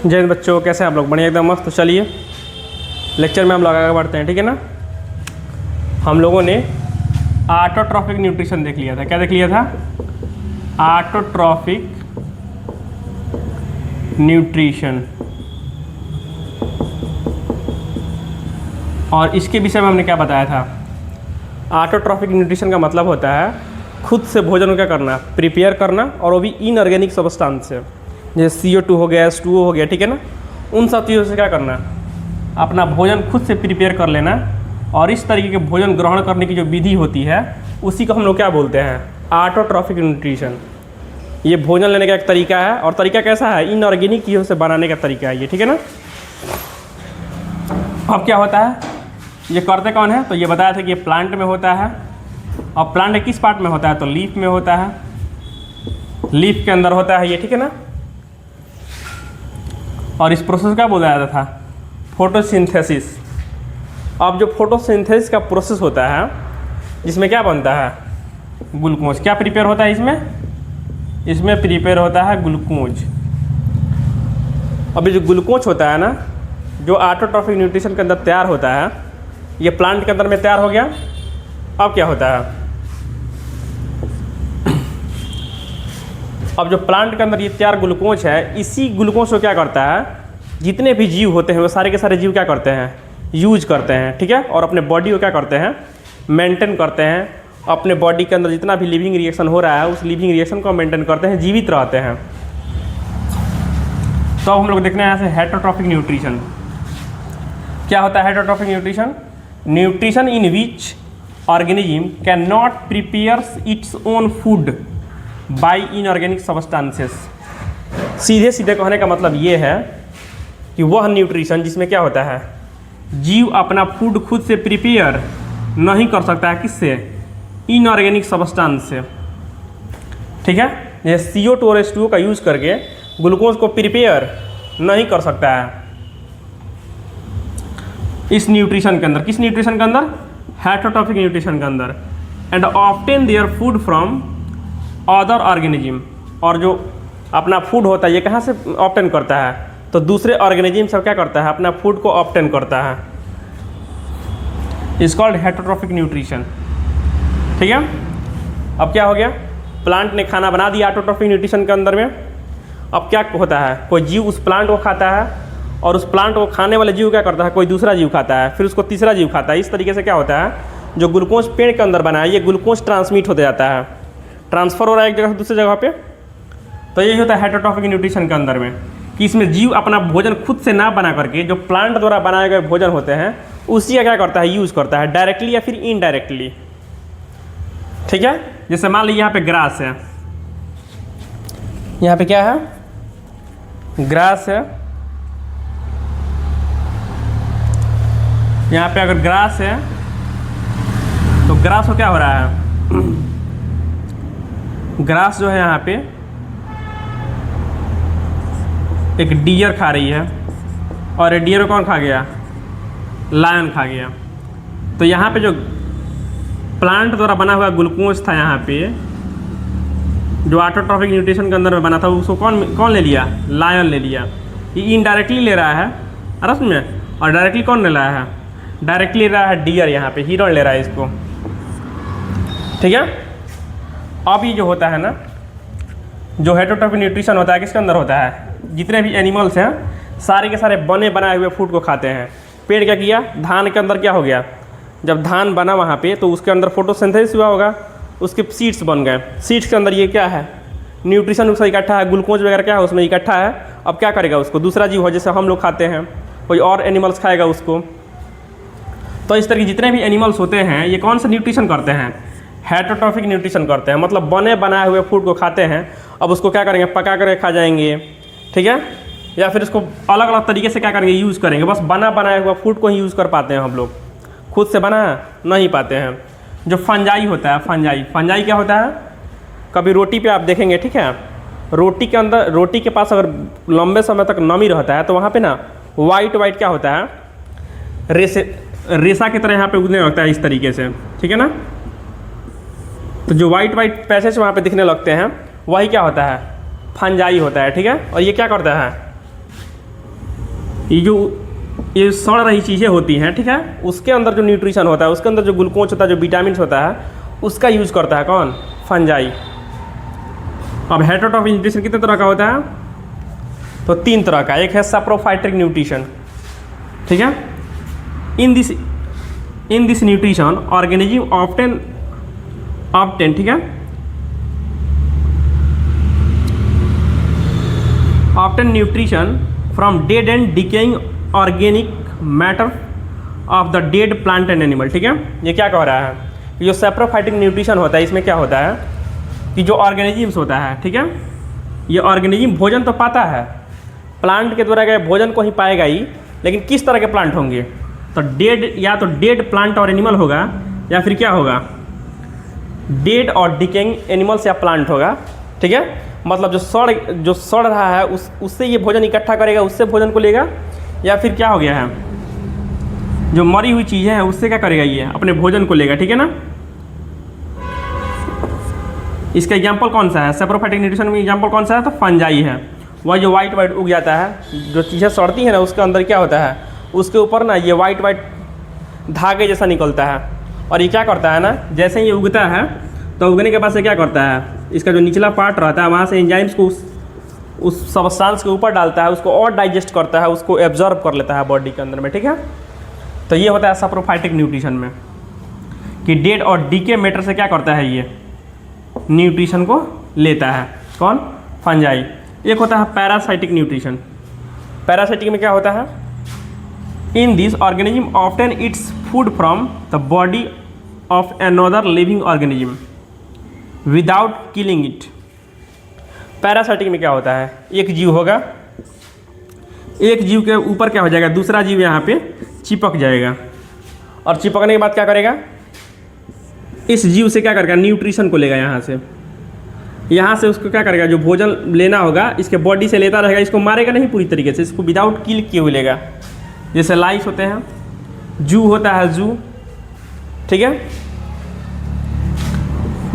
जय हिंद बच्चों, कैसे हैं आप लोग? बढ़िया, एकदम मस्त। तो चलिए लेक्चर में हम लोग आगे बढ़ते हैं, ठीक है ना। हम लोगों ने ऑटोट्रॉफिक न्यूट्रिशन देख लिया था। क्या देख लिया था? Autotrophic nutrition. और इसके विषय में हमने क्या बताया था? ऑटोट्रॉफिक न्यूट्रिशन का मतलब होता है खुद से भोजन को क्या करना, प्रिपेयर करना, और वो भी इनऑर्गेनिक सब्सटेंस से, जैसे CO2 हो गया, H2O हो गया, ठीक है ना। उन सब चीज़ों से क्या करना, अपना भोजन खुद से प्रिपेयर कर लेना। और इस तरीके के भोजन ग्रहण करने की जो विधि होती है उसी को हम लोग क्या बोलते हैं? Autotrophic nutrition. ये भोजन लेने का एक तरीका है। और तरीका कैसा है? इनऑर्गेनिक चीज़ों से बनाने का तरीका है ये, ठीक है ना। अब क्या होता है, ये करते कौन है? तो ये बताया था कि ये प्लांट में होता है। और प्लांट किस पार्ट में होता है? तो लीफ में होता है। लीफ के अंदर होता है ये, ठीक है ना। और इस प्रोसेस का बोला जाता था फोटोसिंथेसिस। अब जो फोटोसिंथेसिस का प्रोसेस होता है जिसमें क्या बनता है? ग्लूकोज। क्या प्रिपेयर होता है इसमें प्रिपेयर होता है ग्लूकोज। अभी जो ग्लूकोज होता है ना, जो ऑटोट्रॉफिक न्यूट्रिशन के अंदर तैयार होता है, ये प्लांट के अंदर में तैयार हो गया। अब क्या होता है? अब जो प्लांट के अंदर ये तैयार ग्लूकोज है, इसी ग्लूकोज को क्या करता है, जितने भी जीव होते हैं वो सारे के सारे जीव क्या करते हैं? यूज करते हैं, ठीक है। और अपने बॉडी को क्या करते हैं? मेंटेन करते हैं। अपने बॉडी के अंदर जितना भी लिविंग रिएक्शन हो रहा है उस लिविंग रिएक्शन को मेंटेन करते हैं, जीवित रहते हैं। तो हम लोग देखने हैं यहाँ से हेटरोट्रॉफिक न्यूट्रिशन। क्या होता है heterotrophic nutrition? Nutrition in which organism can not prepares its own food by inorganic substances. सीधे सीधे कहने का मतलब ये है कि वह न्यूट्रिशन जिसमें क्या होता है, जीव अपना फूड खुद से प्रिपेयर नहीं कर सकता है। किससे? इनऑर्गेनिक सब्सटेंस से, ठीक है। जैसे CO2 और H2O का यूज करके ग्लूकोज को प्रिपेयर नहीं कर सकता है इस न्यूट्रिशन के अंदर। किस न्यूट्रिशन के अंदर? हेटरोट्रॉफिक न्यूट्रिशन के अंदर। And obtain their food from other organism. और जो अपना फूड होता है ये कहाँ से ऑब्टेन करता है? तो दूसरे ऑर्गेनिज्म सब क्या करता है? अपना फूड को ऑब्टेन करता है। इज कॉल्ड हेटरोट्रॉफिक न्यूट्रिशन, ठीक है। अब क्या हो गया? प्लांट ने खाना बना दिया ऑटोट्रॉफिक न्यूट्रिशन के अंदर में। अब क्या होता है, कोई जीव उस प्लांट को खाता है और उस प्लांट को खाने वाले जीव क्या करता है? कोई दूसरा जीव खाता है, फिर उसको तीसरा जीव खाता है। इस तरीके से क्या होता है, जो ग्लूकोज पेड़ के अंदर बना है ये ग्लूकोज ट्रांसमिट होते जाता है, ट्रांसफर हो रहा है एक जगह से दूसरी जगह पे। तो यही होता है हेटरोट्रॉफिक न्यूट्रिशन के अंदर में, कि इसमें जीव अपना भोजन खुद से ना बना करके जो प्लांट द्वारा बनाए गए भोजन होते हैं उसी का क्या करता है? यूज़ करता है, डायरेक्टली या फिर इनडायरेक्टली, ठीक है। जैसे मान लीजिए यहाँ पे ग्रास है, यहाँ पे क्या है? ग्रास है। यहाँ पे अगर ग्रास है तो ग्रास को क्या हो रहा है? ग्रास जो है यहाँ पे एक डियर खा रही है, और डियर को कौन खा गया? लायन खा गया। तो यहाँ पे जो प्लांट द्वारा बना हुआ ग्लूकोज था, यहाँ पे जो ऑटोट्रॉफिक न्यूट्रिशन के अंदर में बना था, उसको कौन ले लिया? लायन ले लिया। ये इनडायरेक्टली ले रहा है रस में, और डायरेक्टली कौन ले रहा है? डायरेक्टली ले रहा है डियर, यहाँ पे हिरन ले रहा है इसको, ठीक है। अब ये जो होता है ना, जो हेटरोट्रॉफिक न्यूट्रिशन होता है किसके अंदर होता है? जितने भी एनिमल्स हैं सारे के सारे बने बनाए हुए फूड को खाते हैं। पेड़ क्या किया? धान के अंदर क्या हो गया? जब धान बना वहाँ पे तो उसके अंदर फोटोसिंथेसिस हुआ होगा, उसके सीड्स बन गए। सीड्स के अंदर ये क्या है? न्यूट्रिशन उसका इकट्ठा है, ग्लूकोज वगैरह क्या है उसमें इकट्ठा है। अब क्या करेगा उसको? दूसरा जीव हो, जैसे हम लोग खाते हैं, कोई और एनिमल्स खाएगा उसको। तो इस तरह के जितने भी एनिमल्स होते हैं ये कौन सा न्यूट्रिशन करते हैं? हेटरोट्रॉफिक न्यूट्रिशन करते हैं, मतलब बने बनाए हुए फूड को खाते हैं। अब उसको क्या करेंगे? पका कर खा जाएंगे, ठीक है। या फिर इसको अलग अलग तरीके से क्या करेंगे? यूज़ करेंगे। बस बना बनाया हुआ फूड को ही यूज़ कर पाते हैं हम लोग, खुद से बना नहीं पाते हैं। जो फंजाई होता है, फंजाई क्या होता है? कभी रोटी पे आप देखेंगे, ठीक है, रोटी के अंदर, रोटी के पास अगर लंबे समय तक नमी रहता है तो वहाँ पे ना वाइट क्या होता है? रेशा की तरह यहाँ पे उगने लगता है इस तरीके से, ठीक है ना। तो जो वाइट पैसेज वहाँ पे दिखने लगते हैं वही क्या होता है? फंजाई होता है, ठीक है। और ये क्या करता है? ये सड़ रही चीज़ें होती हैं, ठीक है, उसके अंदर जो न्यूट्रिशन होता है, उसके अंदर जो ग्लूकोज होता है, जो विटामिन होता है, उसका यूज़ करता है कौन? फंजाई। अब हेटेरोट्रॉफिक न्यूट्रिशन कितने तरह का होता है? तो 3 तरह का। एक है सैप्रोफाइटिक न्यूट्रिशन, ठीक है। In this nutrition organism often, ठीक है, often nutrition from dead and decaying organic matter of the dead plant and animal, ठीक है। ये क्या कह रहा है कि जो सैप्रोफाइटिक न्यूट्रिशन होता है, इसमें क्या होता है कि जो ऑर्गेनिजम्स होता है, ठीक है, ये ऑर्गेनिज्म भोजन तो पाता है, प्लांट के द्वारा गए भोजन को ही पाएगा ही, लेकिन किस तरह के प्लांट होंगे? तो डेड, या तो डेड प्लांट और एनिमल होगा, या फिर क्या होगा, डेड और डिकेइंग एनिमल्स या प्लांट होगा, ठीक है। मतलब जो सड़ रहा है उससे ये भोजन इकट्ठा करेगा, उससे भोजन को लेगा, या फिर क्या हो गया है, जो मरी हुई चीज़ें हैं उससे क्या करेगा, ये अपने भोजन को लेगा, ठीक है ना। इसका एग्जाम्पल कौन सा है? सैप्रोफाइटिक न्यूट्रिशन में एग्जाम्पल कौन सा है? तो फंजाई है। वह जो वाइट उग जाता है, जो चीज़ें सड़ती हैं ना, उसके अंदर क्या होता है, उसके ऊपर ना ये वाइट धागे जैसा निकलता है, और ये क्या करता है ना, जैसे ही ये उगता है तो उगने के बाद से क्या करता है, इसका जो निचला पार्ट रहता है वहाँ से एंजाइम्स को उस सब्सटेंस के ऊपर डालता है, उसको और डाइजेस्ट करता है, उसको एब्जॉर्ब कर लेता है बॉडी के अंदर में, ठीक है। तो ये होता है सैप्रोफाइटिक न्यूट्रिशन में, कि डेड और डीके मैटर से क्या करता है, ये न्यूट्रिशन को लेता है, कौन? फंजाई। एक होता है पैरासाइटिक न्यूट्रिशन। पैरासाइटिक में क्या होता है? In this organism often its food from the body of another living organism without killing it. Parasitic में क्या होता है, एक जीव होगा, एक जीव के ऊपर क्या हो जाएगा, दूसरा जीव यहाँ पे चिपक जाएगा, और चिपकने के बाद क्या करेगा, इस जीव से क्या करेगा, न्यूट्रिशन को लेगा, यहाँ से उसको क्या करेगा, जो भोजन लेना होगा इसके बॉडी से लेता रहेगा, इसको मारेगा नहीं पूरी तरीके से, इसको विदाउट किल किए हुए लेगा। जैसे लाइस होते हैं, जू होता है, जू, ठीक है,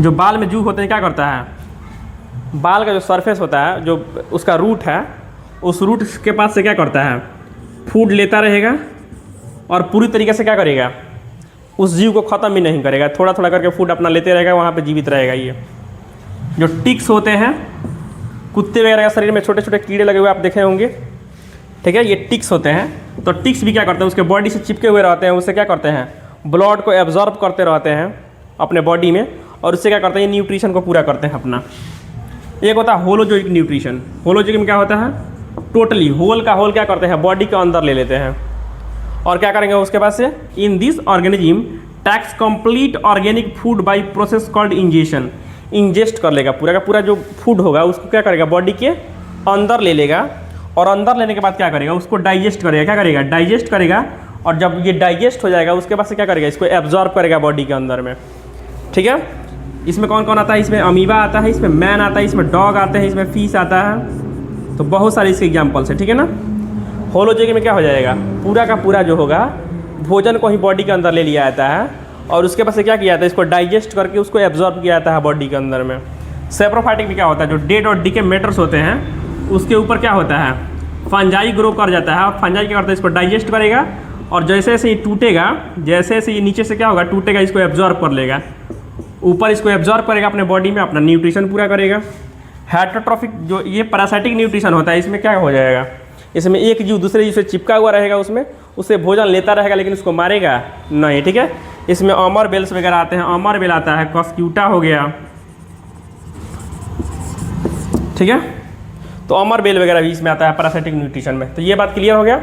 जो बाल में जू होते हैं, क्या करता है, बाल का जो सरफेस होता है, जो उसका रूट है, उस रूट के पास से क्या करता है, फूड लेता रहेगा, और पूरी तरीके से क्या करेगा, उस जीव को ख़त्म भी नहीं करेगा, थोड़ा थोड़ा करके फूड अपना लेते रहेगा, वहाँ पे जीवित रहेगा। ये जो टिक्स होते हैं, कुत्ते वगैरह के शरीर में छोटे छोटे कीड़े लगे हुए आप देखे होंगे, ठीक है, ये टिक्स होते हैं। तो टिक्स भी क्या करते हैं, उसके बॉडी से चिपके हुए रहते हैं, उससे क्या करते हैं, ब्लड को एब्जॉर्ब करते रहते हैं अपने बॉडी में, और उससे क्या करते हैं, ये न्यूट्रिशन को पूरा करते हैं अपना। एक होता है होलोजोइक न्यूट्रिशन। होलोजोइक में क्या होता है, टोटली होल का होल क्या करते हैं, बॉडी के अंदर ले लेते हैं, और क्या करेंगे उसके बाद से, in this organism tax complete organic food by process called ingestion. Ingest कर लेगा, पूरा का पूरा जो फूड होगा उसको क्या करेगा, बॉडी के अंदर ले लेगा, और अंदर लेने के बाद क्या करेगा, उसको डाइजेस्ट करेगा, क्या करेगा, डाइजेस्ट करेगा, और जब ये डाइजेस्ट हो जाएगा उसके बाद से क्या करेगा, इसको एब्जॉर्ब करेगा बॉडी के अंदर में, ठीक है। इसमें कौन कौन आता है, इसमें अमीबा आता है, इसमें मैन आता है, इसमें डॉग आते हैं, इसमें फिश आता है, तो बहुत सारे इसके एग्जाम्पल्स हैं, ठीक है ना। होलोजोइक में क्या हो जाएगा, पूरा का पूरा जो होगा भोजन को ही बॉडी के अंदर ले लिया जाता है, और उसके बाद से क्या किया जाता है, इसको डाइजेस्ट करके उसको एब्जॉर्ब किया जाता है बॉडी के अंदर में। सैप्रोफाइटिक में क्या होता है, जो डेड और डीके मैटर्स होते हैं उसके ऊपर क्या होता है, फंजाई ग्रो कर जाता है, और फंजाई क्या करता है, इसको डाइजेस्ट करेगा, और जैसे जैसे ये टूटेगा, जैसे जैसे ये नीचे से क्या होगा, टूटेगा, इसको एब्जॉर्ब कर लेगा, ऊपर इसको एब्जॉर्ब करेगा अपने बॉडी में, अपना न्यूट्रिशन पूरा करेगा। हेटेरोट्रॉफिक जो ये पैरासाइटिक न्यूट्रिशन होता है, इसमें क्या हो जाएगा, इसमें एक जीव दूसरे जीव से चिपका हुआ रहेगा, उसमें उससे भोजन लेता रहेगा, लेकिन उसको मारेगा नहीं, ठीक है। इसमें अमर बेल्स वगैरह आते हैं, अमर बेल आता है, कॉस्क्यूटा हो गया, ठीक है, तो अमर बेल वगैरह भी इसमें आता है पैरासाइटिक न्यूट्रिशन में। तो ये बात क्लियर हो गया।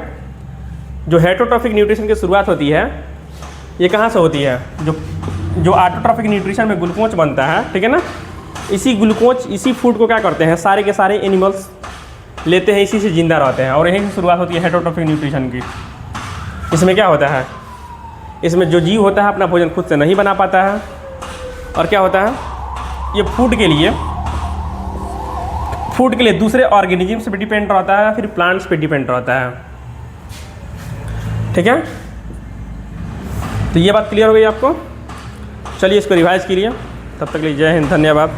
जो हेटेरोट्रॉफिक न्यूट्रिशन की शुरुआत होती है, ये कहाँ से होती है, जो ऑटोट्रॉफिक न्यूट्रिशन में ग्लूकोज बनता है, ठीक है ना, इसी ग्लूकोज, इसी फूड को क्या करते हैं, सारे के सारे एनिमल्स लेते हैं, इसी से जिंदा रहते हैं, और यहीं से शुरुआत होती है हेटेरोट्रॉफिक न्यूट्रिशन की। इसमें क्या होता है, इसमें जो जीव होता है अपना भोजन खुद से नहीं बना पाता है, और क्या होता है, ये फूड के लिए दूसरे ऑर्गेनिजम्स पे डिपेंड रहता है, फिर प्लांट्स पे डिपेंड रहता है, ठीक है। तो ये बात क्लियर हो गई आपको। चलिए इसको रिवाइज कीजिए, तब तक के लिए जय हिंद, धन्यवाद।